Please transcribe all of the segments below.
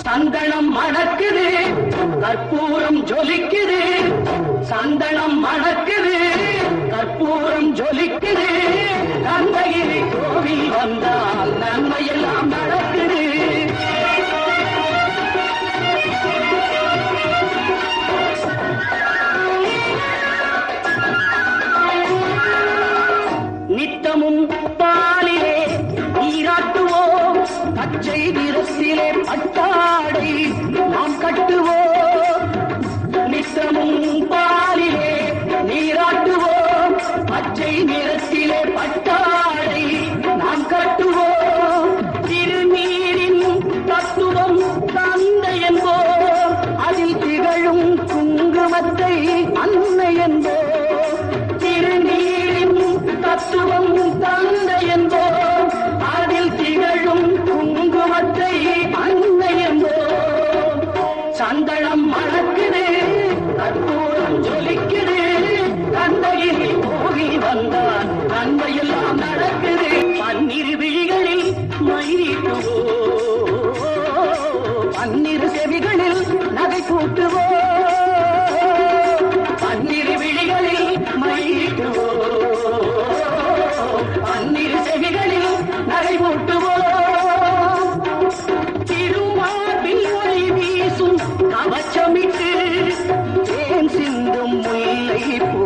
சந்தனம் மணக்குது, கற்பூரம் ஜொலிக்குது. சந்தனம் மணக்குது, கற்பூரம் ஜொலிக்குது. கந்தகிரி கோவில் வந்தால் நன்மையெல்லாம் நடக்குது. நித்தமும் பாலிலே நீராட்டுவோம், பச்சை நிறத்திலே பட்டாடை நாம் கட்டுவோம். நித்தமும் பாலிலே நீராட்டுவோம், பச்சை நிறத்திலே பட்டாடை நாம் கட்டுவோம். திருநீரின் தத்துவம் தந்தை என்போம், அதில் திகழும் குங்குமத்தை அன்னை என்போம். திருநீரின் தத்துவம் தந்தை என்போம், அதில் திகழும் குங்குமத்தை அன்னை என்போம். சந்தனம் மணக்குது, கற்பூரம் ஜொலிக்குது. கந்தகிரி கோவில் வந்தான் நன்மையெல்லாம் நடக்குது. பன்னிரு விழிகளில் மயிலிட்டுவோம், பன்னிரு செவிகளில் நகை கூட்டுவோம். பன்னிரு விழிகளில் மயிலிட்டுவோம், பன்னிரு செவிகளில் நகை கூட்டுவோம். திருமார்பில் ஒளி வீசும் கவச்சமிட்டு தேன் சிந்தும் முல்லை பூ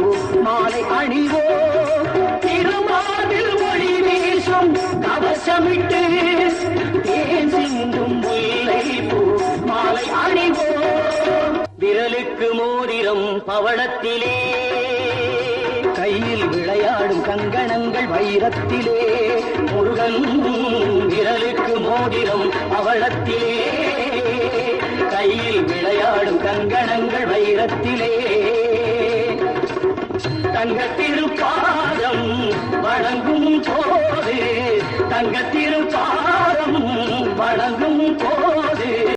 மாலை அணிவோம். திருமார்பில் ஒளி வீசும் கவச்சமிட்டு தேன் சிந்தும் முல்லை பூ மாலை அணிவோம். விரலுக்கு மோதிரம் பவளத்திலே, கையில் விளையாடும் கங்கணங்கள் வைரத்திலே. முருகன் விரலுக்கு மோதிரம் பவளத்திலே, கையில் விளையாடும் கங்கணங்கள் வைரத்திலே. தங்கத்திருப்பாதம் வணங்கும் போது, தங்கத்திருப்பாதம் வணங்கும் போது